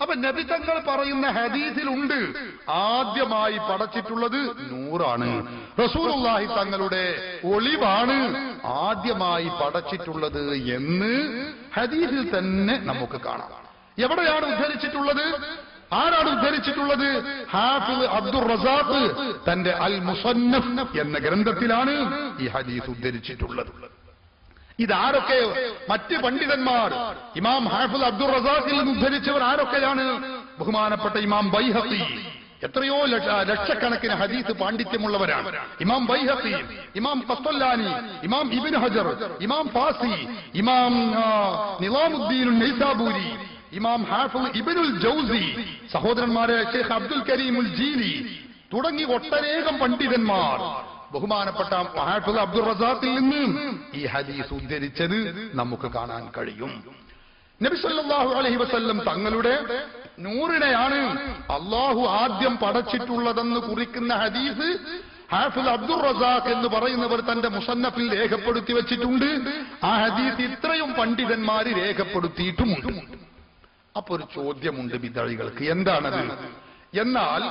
അപ്പൊ നബി തങ്ങൾ പറയുന്ന ഹദീസിലുണ്ട് ആദ്യമായി പടച്ചിട്ടുള്ളത് നൂറാണ്. റസൂലുള്ളാഹി തങ്ങളുടെ ഒളിവാണ് ആദ്യമായി പടച്ചിട്ടുള്ളത് എന്ന് ഹദീസിൽ തന്നെ നമുക്ക് കാണാം. എവിടെയാണ് ഉദ്ധരിച്ചിട്ടുള്ളത്? ആരാണ് ഉദ്ധരിച്ചിട്ടുള്ളത്? ഹാഫിദ് അബ്ദുർ റസാഖ് തന്റെ അൽ മുസന്നഫ് എന്ന ഗ്രന്ഥത്തിലാണ് ഈ ഹദീസ് ഉദ്ധരിച്ചിട്ടുള്ളത്. ഇതാരൊക്കെ? മറ്റ് പണ്ഡിതന്മാർ ഇമാം ഹാഫിദ് അബ്ദുർ റസാഖിൽ നിന്ന് ഉദ്ധരിച്ചവർ ആരൊക്കെയാണ്? ബഹുമാനപ്പെട്ട ഇമാം ബൈഹഖി, എത്രയോ ലക്ഷക്കണക്കിന് ഹദീസ് പാണ്ഡിത്യമുള്ളവരാണ്. ഇമാം ബൈഹഖി, ഇമാം ഖസ്തലാനി, ഇമാം ഇബ്നു ഹജർ, ഇമാം ഫാസി, ഇമാം നിസാമുദ്ദീൻ നൈസാബൂരി, ഇമാം ഹാഫിദ് ഇബ്നുൽ ജൗസി, സഹോദരന്മാരെ ഷെയ്ഖ് അബ്ദുൽ കരീമുൽ ജീലി തുടങ്ങി ഒട്ടനേകം പണ്ഡിതന്മാർ ബഹുമാനപ്പെട്ട ഹാഫിദ് അബ്ദുർ റസാഖിൽ നിന്ന് ഈ ഹദീസ് ഉദ്ധരിച്ചത് നമുക്ക് കാണാൻ കഴിയും. നബി സല്ലല്ലാഹു അലൈഹി വസല്ലം തങ്ങളുടെ നൂറിനെയാണ് അള്ളാഹു ആദ്യം പടച്ചിട്ടുള്ളതെന്ന് കുറിക്കുന്ന ഹദീസ് ഹാഫിദ് അബ്ദുർ റസാഖ് എന്ന് പറയുന്നവർ തന്റെ മുസന്നഫിൽ രേഖപ്പെടുത്തി വെച്ചിട്ടുണ്ട്. ആ ഹദീസ് ഇത്രയും പണ്ഡിതന്മാര് രേഖപ്പെടുത്തിയിട്ടുമുണ്ട്. അപ്പൊ ഒരു ചോദ്യമുണ്ട് ബിദ്അഴികൾക്ക്, എന്താണത്? എന്നാൽ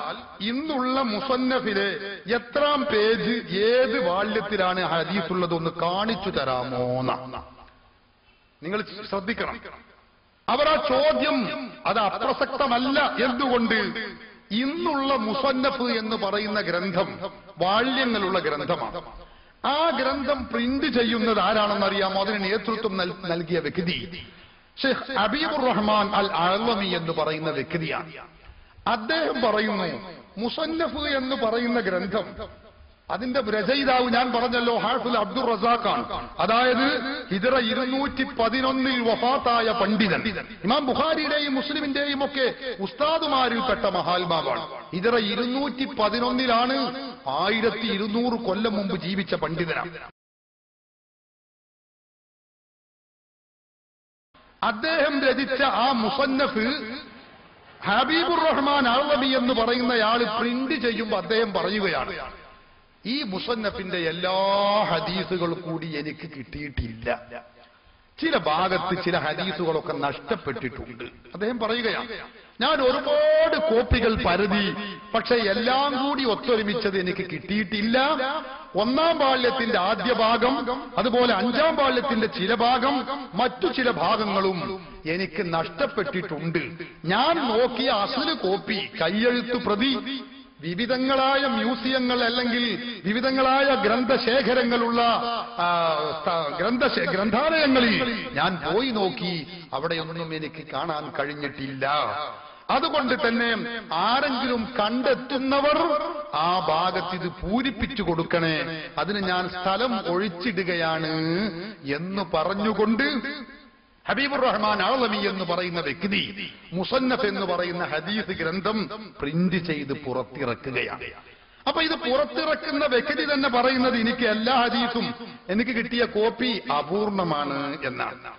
ഇന്നുള്ള മുസന്നഫിലെ എത്രാം പേജ് ഏത് വാള്യത്തിലാണ് ഹദീസുള്ളതൊന്ന് കാണിച്ചു തരാമോന്ന നിങ്ങൾ ശ്രദ്ധിക്കണം. അവർ ആ ചോദ്യം അത് അപ്രസക്തമല്ല. എന്തുകൊണ്ട്? ഇന്നുള്ള മുസന്നഫ് എന്ന് പറയുന്ന ഗ്രന്ഥം വാള്യങ്ങളുള്ള ഗ്രന്ഥമാണ്. ആ ഗ്രന്ഥം പ്രിന്റ് ചെയ്യുന്നത് ആരാണെന്നറിയാമോ? അതിന് നേതൃത്വം നൽകിയ വ്യക്തി ഷെയ്ഖ് ഹബീബുർ റഹ്മാൻ അൽ അഅ്ലമി എന്ന് പറയുന്ന വ്യക്തിയാണ്. അദ്ദേഹം പറയുന്നു, മുസന്നഫ് എന്ന് പറയുന്ന ഗ്രന്ഥം അതിന്റെ രചയിതാവ് ഞാൻ പറഞ്ഞല്ലോ ഹാഫിദ് അബ്ദുർ റസാഖാണ്. അതായത് ഹിജ്റ 211 വഫാത്തായ പണ്ഡിതൻ. ഇമാം ബുഖാരിയുടെയും മുസ്ലിമിന്റെയും ഒക്കെ ഉസ്താദുമാരിൽപ്പെട്ട മഹാത്മാവാണ്. ഹിജ്റ 211 1200 കൊല്ലം മുമ്പ് ജീവിച്ച പണ്ഡിതനാണ്. അദ്ദേഹം രചിച്ച ആ മുസന്നഫ് ഹബീബുർ റഹ്മാൻ അഅ്ലമി എന്ന് പറയുന്നയാൾ പ്രിന്റ് ചെയ്യുമ്പോൾ അദ്ദേഹം പറയുകയാണ്, ഈ മുസന്നഫിന്റെ എല്ലാ ഹദീസുകളും കൂടി എനിക്ക് കിട്ടിയിട്ടില്ല. ചില ഭാഗത്ത് ചില ഹദീസുകളൊക്കെ നഷ്ടപ്പെട്ടിട്ടുണ്ട്. അദ്ദേഹം പറയുകയാണ്, ഞാൻ ഒരുപാട് കോപ്പികൾ പരതി, പക്ഷെ എല്ലാം കൂടി ഒത്തൊരുമിച്ചത് എനിക്ക് കിട്ടിയിട്ടില്ല. ഒന്നാം പാള്യത്തിന്റെ ആദ്യ ഭാഗം, അതുപോലെ അഞ്ചാം പാള്യത്തിന്റെ ചില ഭാഗം, മറ്റു ചില ഭാഗങ്ങളും എനിക്ക് നഷ്ടപ്പെട്ടിട്ടുണ്ട്. ഞാൻ നോക്കിയ അസ്ല് കോപ്പി, കയ്യെഴുത്ത് പ്രതി വിവിധങ്ങളായ മ്യൂസിയങ്ങൾ അല്ലെങ്കിൽ വിവിധങ്ങളായ ഗ്രന്ഥശേഖരങ്ങളുള്ള ഗ്രന്ഥാലയങ്ങളിൽ ഞാൻ പോയി നോക്കി, അവിടെയൊന്നും എനിക്ക് കാണാൻ കഴിഞ്ഞിട്ടില്ല. അതുകൊണ്ട് തന്നെ ആരെങ്കിലും കണ്ടെത്തുന്നവർ ആ ഭാഗത്ത് ഇത് പൂരിപ്പിച്ചു കൊടുക്കണേ, അതിന് ഞാൻ സ്ഥലം ഒഴിച്ചിടുകയാണ് എന്ന് പറഞ്ഞുകൊണ്ട് ഹബീബുർ റഹ്മാൻ അഅ്ലമി എന്ന് പറയുന്ന വ്യക്തി മുസന്നഫ് എന്ന് പറയുന്ന ഹദീസ് ഗ്രന്ഥം പ്രിന്റ് ചെയ്ത് പുറത്തിറക്കുകയാണ്. അപ്പൊ ഇത് പുറത്തിറക്കുന്ന വ്യക്തി തന്നെ പറയുന്നത്, എനിക്ക് എല്ലാ ഹദീസും എനിക്ക് കിട്ടിയ കോപ്പി അപൂർണമാണ് എന്നാണ്.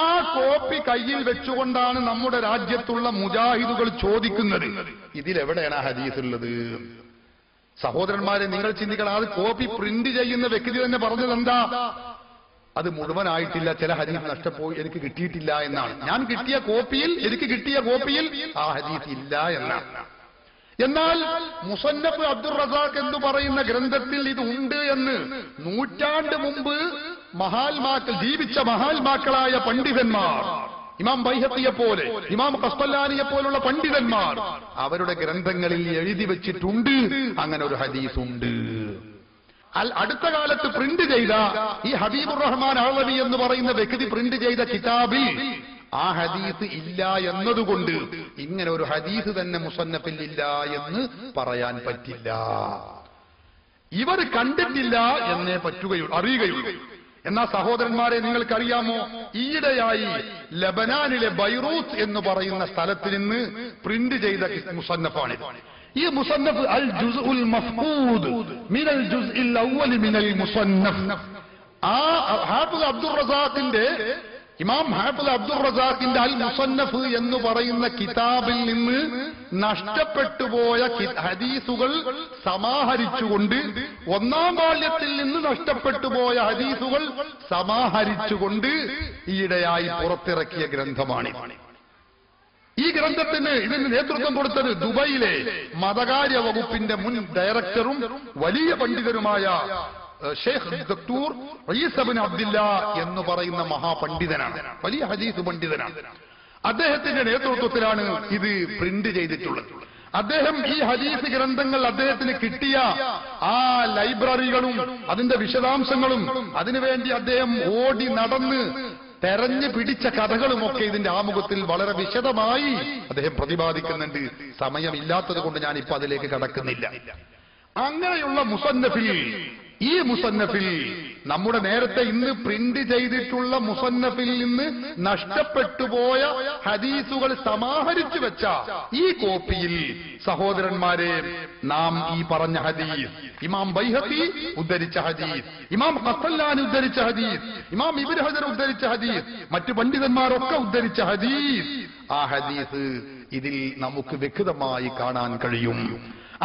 ആ കോപ്പി കയ്യിൽ വെച്ചുകൊണ്ടാണ് നമ്മുടെ രാജ്യത്തുള്ള മുജാഹിദുകൾ ചോദിക്കുന്നത്, ഇതിലെവിടെയാണ് ഹദീസ് ഉള്ളത്? സഹോദരന്മാരെ, നിങ്ങൾ ചിന്തിക്കണം, അത് കോപ്പി പ്രിന്റ് ചെയ്യുന്ന വ്യക്തി തന്നെ പറഞ്ഞത് എന്താ? അത് മുഴുവനായിട്ടില്ല, ചില ഹദീസ് നഷ്ടപ്പോയി, എനിക്ക് കിട്ടിയിട്ടില്ല എന്നാണ്. ഞാൻ കിട്ടിയ കോപ്പിയിൽ, എനിക്ക് കിട്ടിയ കോപ്പിയിൽ ആ ഹദീസ് ഇല്ല എന്നാണ്. എന്നാൽ മുസന്നഫ് അബ്ദുർ റസാഖ് എന്ന് പറയുന്ന ഗ്രന്ഥത്തിൽ ഇത് ഉണ്ട് എന്ന് നൂറ്റാണ്ട് മുമ്പ് ജീവിച്ച മഹാത്മാക്കളായ പണ്ഡിതന്മാർ, ഇമാം ബൈഹഖിയെ പോലെ, ഇമാം ഖസ്തലാനിയെ പോലുള്ള പണ്ഡിതന്മാർ അവരുടെ ഗ്രന്ഥങ്ങളിൽ എഴുതി വെച്ചിട്ടുണ്ട്, അങ്ങനെ ഒരു ഹദീസ് ഉണ്ട്. അടുത്ത കാലത്ത് പ്രിന്റ് ചെയ്ത ഈ ഹബീബുർ റഹ്മാൻ അഅ്ലമി എന്ന് പറയുന്ന വ്യക്തി പ്രിന്റ് ചെയ്ത കിതാബിൽ ആ ഹദീസ് ഇല്ല എന്നതുകൊണ്ട് ഇങ്ങനെ ഒരു ഹദീസ് തന്നെ മുസന്നഫിൽ ഇല്ല എന്ന് പറയാൻ പറ്റില്ല. ഇവർ കണ്ടിട്ടില്ല എന്നേ അറിയുകയുള്ളൂ. എന്നാൽ സഹോദരന്മാരെ, നിങ്ങൾക്കറിയാമോ, ഈയിടെയായി ലബനാനിലെ ബൈറൂത്ത് എന്ന് പറയുന്ന സ്ഥലത്ത് നിന്ന് പ്രിന്റ് ചെയ്ത മുസന്നഫാണിത്. ഈ മുസന്നഫ് അൽ ജുസ്ഉൽ മഫ്ഖൂദ് മിനൽ ജുസ്ഇൽ അവ്വൽ മിനൽ മുസന്നഫ്, ആ ഹാഫിദ് അബ്ദുർ റസാഖിന്റെ, ഇമാം ഹാഫിദ് അബ്ദുർ റസാഖിന്റെ അൽ മുസന്നഫ് എന്ന് പറയുന്ന കിതാബിൽ നിന്ന് നഷ്ടപ്പെട്ടുപോയ ഹദീസുകൾ സമാഹരിച്ചുകൊണ്ട്, ഒന്നാം വാള്യത്തിൽ നിന്ന് നഷ്ടപ്പെട്ടുപോയ ഹദീസുകൾ സമാഹരിച്ചുകൊണ്ട് ഈയിടെയായി പുറത്തിറക്കിയ ഗ്രന്ഥമാണ്. ഈ ഗ്രന്ഥത്തിന് ഇതിന് നേതൃത്വം കൊടുത്തത് ദുബൈയിലെ മതകാര്യ വകുപ്പിന്റെ മുൻ ഡയറക്ടറും വലിയ പണ്ഡിതരുമായ ഷെയ്ഖ് ഡോക്ടർ റയീസ് ഇബ്നു അബ്ദില്ല എന്ന് പറയുന്ന മഹാപണ്ഡിതനാണ്, വലിയ ഹദീസ് പണ്ഡിതനാണ്. അദ്ദേഹത്തിന്റെ നേതൃത്വത്തിലാണ് ഇത് പ്രിന്റ് ചെയ്തിട്ടുള്ളത്. അദ്ദേഹം ഈ ഹദീസ് ഗ്രന്ഥങ്ങൾ അദ്ദേഹത്തിന് കിട്ടിയ ആ ലൈബ്രറികളും അതിന്റെ വിശദാംശങ്ങളും അതിനുവേണ്ടി അദ്ദേഹം ഓടി നടന്ന് തെരഞ്ഞു പിടിച്ച കഥകളുമൊക്കെ ഇതിന്റെ ആമുഖത്തിൽ വളരെ വിശദമായി അദ്ദേഹം പ്രതിപാദിക്കുന്നുണ്ട്. സമയമില്ലാത്തത് കൊണ്ട് ഞാനിപ്പോ അതിലേക്ക് കടക്കുന്നില്ല. അങ്ങനെയുള്ള മുസന്നഫിൽ, ഈ മുസന്നഫിൽ നമ്മുടെ നേരത്തെ ഇന്ന് പ്രിന്റ് ചെയ്തിട്ടുള്ള മുസന്നഫിൽ നിന്ന് നഷ്ടപ്പെട്ടുപോയ ഹദീസുകൾ സമാഹരിച്ചു വെച്ച ഈ കോപ്പിയിൽ സഹോദരന്മാരെ, നാം ഈ പറഞ്ഞ ഹദീസ്, ഇമാം ബൈഹഖി ഉദ്ധരിച്ച ഹദീസ്, ഇമാം ഖസ്സലാനി ഉദ്ധരിച്ച ഹദീസ്, ഇമാം ഇബ്നു ഹജർ ഉദ്ധരിച്ച ഹദീസ്, മറ്റു പണ്ഡിതന്മാരൊക്കെ ഉദ്ധരിച്ച ഹദീസ്, ആ ഹദീസ് ഇതിൽ നമുക്ക് വ്യക്തമായി കാണാൻ കഴിയും.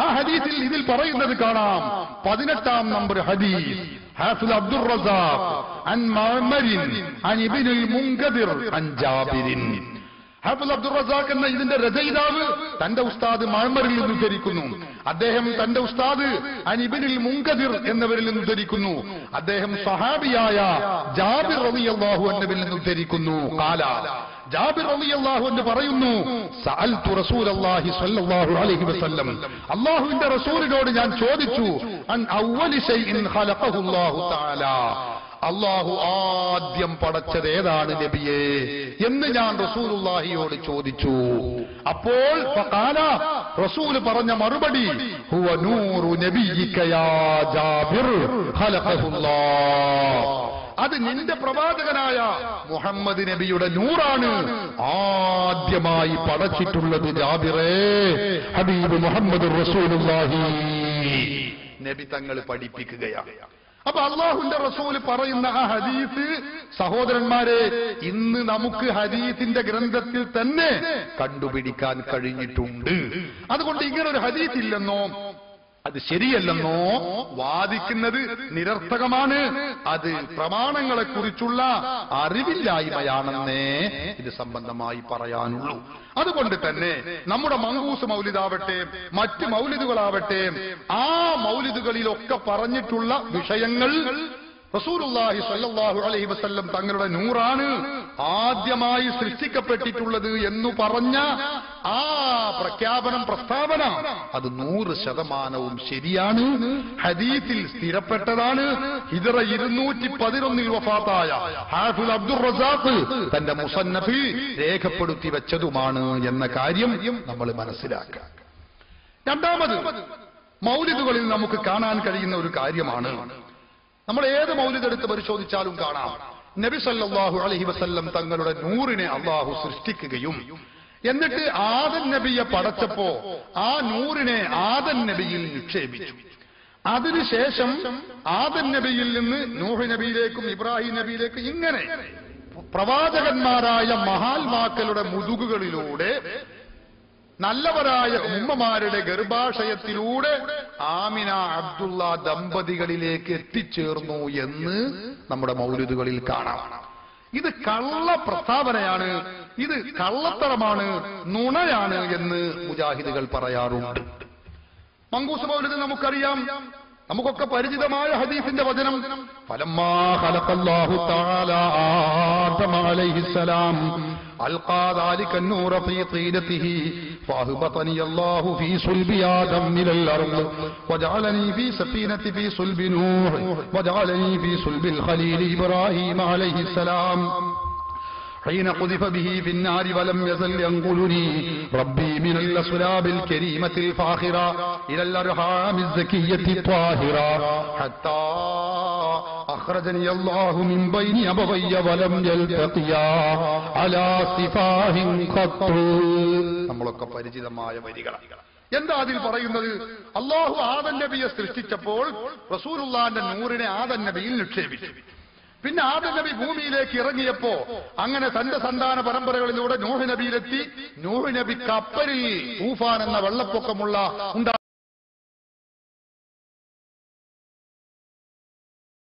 ആ ഹദീസിൽ ഇതിൽ പറയുന്നത് കാണാം. 18-ാം നമ്പർ ഹദീസ്, ഹാഫിദ് അബ്ദുർ റസാഖ് അൻ മഅ്മരിൻ അൻ ഇബ്നുൽ മുൻകദിർ അൻ ജാബിരിൻ. ഹാഫിദ് അബ്ദുർ റസാഖ് എന്ന ഇതിന്റെ രചയിതാവ് തന്റെ ഉസ്താദ് മഅ്മറിൽ നിന്ന് ഉദ്ധരിക്കുന്നു. അദ്ദേഹം തന്റെ ഉസ്താദ് അൻ ഇബ്നുൽ മുൻകദിർ എന്നവരിൽ നിന്ന് ഉദ്ധരിക്കുന്നു. അദ്ദേഹം സഹാബിയായ ജാബിർ റളിയല്ലാഹു അൻഹുവിൽ നിന്ന് ഉദ്ധരിക്കുന്നു. ഖാല, ജാബിർ റളിയല്ലാഹു അൻഹു പറയുന്നു, സഅൽതു റസൂലല്ലാഹി സ്വല്ലല്ലാഹു അലൈഹി വസല്ലം, അല്ലാഹുവിന്റെ റസൂലിനോട് ഞാൻ ചോദിച്ചു, അൻ അവ്വലി ശൈഇൻ ഖലഖഹുല്ലാഹു തആല, അല്ലാഹു ആദ്യം പടച്ചത് ഏതാണ് നബിയേ എന്ന് ഞാൻ റസൂലുള്ളാഹിയോട് ചോദിച്ചു. അപ്പോൾ ഫഖാല, റസൂൽ പറഞ്ഞ മറുപടി, ഹുവ നൂറു നബിയിക യാ ജാബിർ ഖലഖഹുല്ലാഹ്, അത് നിന്റെ പ്രവാചകനായ മുഹമ്മദ് നബിയുടെ നൂറാണ് ആദ്യമായി പടച്ചിട്ടുള്ളത് ജാബിറേ. ഹബീബ് മുഹമ്മദ് റസൂലുള്ളാഹി നബി തങ്ങൾ പഠിപ്പിക്കുകയാണ്. അപ്പൊ അള്ളാഹുവിന്റെ റസൂൽ പറയുന്ന ആ ഹദീസ് സഹോദരന്മാരെ, ഇന്ന് നമുക്ക് ഹദീസിന്റെ ഗ്രന്ഥത്തിൽ തന്നെ കണ്ടുപിടിക്കാൻ കഴിഞ്ഞിട്ടുണ്ട്. അതുകൊണ്ട് ഇങ്ങനൊരു ഹദീസ് ഇല്ലെന്നോ അത് ശരിയല്ലെന്നോ വാദിക്കുന്നത് നിരർത്ഥകമാണ്. അത് പ്രമാണങ്ങളെക്കുറിച്ചുള്ള അറിവില്ലായ്മയാണെന്നേ ഇത് സംബന്ധമായി പറയാനുള്ളൂ. അതുകൊണ്ട് തന്നെ നമ്മുടെ മങ്കൂസ് മൗലിദാവട്ടെ, മറ്റ് മൗലിദുകളാവട്ടെ, ആ മൗലിദുകളിലൊക്കെ പറഞ്ഞിട്ടുള്ള വിഷയങ്ങൾ റസൂലുള്ളാഹി സ്വല്ലല്ലാഹു അലൈഹി വസല്ലം തങ്ങളുടെ നൂറാണ് ആദ്യമായി സൃഷ്ടിക്കപ്പെട്ടിട്ടുള്ളത് എന്ന് പറഞ്ഞ ആ പ്രസ്താവന അത് 100% ശരിയാണ്, ഹദീസിൽ സ്ഥിരപ്പെട്ടതാണ്. ഹിജ്റ 211 വഫാത്തായ ഹാഫിദ് അബ്ദുർ റസാഖ് തന്റെ മുസന്നഫിൽ രേഖപ്പെടുത്തി വെച്ചതുമാണ് എന്ന കാര്യം നമ്മൾ മനസ്സിലാക്കുക. രണ്ടാമത്, മൗലിദുകളിൽ നമുക്ക് കാണാൻ കഴിയുന്ന ഒരു കാര്യമാണ്, നമ്മൾ ഏത് മൗലിദ് എടുത്ത് പരിശോധിച്ചാലും കാണാം, നബി സല്ലല്ലാഹു അലൈഹി വസല്ലം തങ്ങളുടെ നൂറിനെ അള്ളാഹു സൃഷ്ടിക്കുകയും എന്നിട്ട് ആദം നബിയെ പടച്ചപ്പോ ആ നൂറിനെ ആദം നബിയിൽ നിക്ഷേപിച്ചു. അതിനുശേഷം ആദം നബിയിൽ നിന്ന് നൂഹ് നബിയിലേക്കും ഇബ്രാഹിം നബിയിലേക്കും ഇങ്ങനെ പ്രവാചകന്മാരായ മഹാത്മാക്കളുടെ മുതുകുകളിലൂടെ നല്ലവരായ ഉമ്മമാരുടെ ഗർഭാശയത്തിലൂടെ ആമിന അബ്ദുള്ള ദമ്പതികളിലേക്ക് എത്തിച്ചേർന്നു എന്ന് നമ്മുടെ മൗലിദുകളിൽ കാണാം. ഇത് കള്ള പ്രസ്താവനയാണ്, ഇത് കള്ളത്തരമാണ്, നുണയാണ് എന്ന് മുജാഹിദുകൾ പറയാറുണ്ട്. മങ്കൂസ് മൗലിദ് നമുക്കറിയാം, നമുക്കൊക്കെ പരിചിതമായ ഹദീസിന്റെ വചനം, ഫലമ്മാ ഖലഖല്ലാഹു തആല ആദമ അലൈഹിസ്സലാം അൽഖാ ദാലിക النൂറ ഫീ ഖീലതിഹി ഫഅഹ്ബതനി അല്ലാഹു ഫീ സുൽബി ആദം മിനൽ അർള് വജഅലനി ഫീ സഫീനതി ഫീ സുൽബി നൂഹ് വജഅലനി ഫീ സുൽബിൽ ഖലീൽ ഇബ്രാഹീം അലൈഹിസ്സലാം حين قذف به في النار ولم يزل ينقلني ربي من الأصلاب الكريمة الفاخرة إلى الأرحام الزكية الطاهرة حتى أخرجني الله من بين أبوي ولم يلتقيا على صفاه قط. നമ്മളൊക്കെ പരിചിതമായ വരികളാണ്. എന്താ അതിൽ പറയുന്നത്? അല്ലാഹു ആദം നബിയെ സൃഷ്ടിച്ചപ്പോൾ റസൂലുള്ളാഹിന്റെ നൂറിനെ ആദം നബിയിൽ നിക്ഷേപിച്ചു. പിന്നെ ആദം നബി ഭൂമിയിലേക്ക് ഇറങ്ങിയപ്പോ അങ്ങനെ തന്റെ സന്താന പരമ്പരകളിലൂടെ നൂഹ് നബിയിലെത്തി. നൂഹ് നബി കപ്പലിൽ തൂഫാൻ എന്ന വെള്ളപ്പൊക്കമുള്ള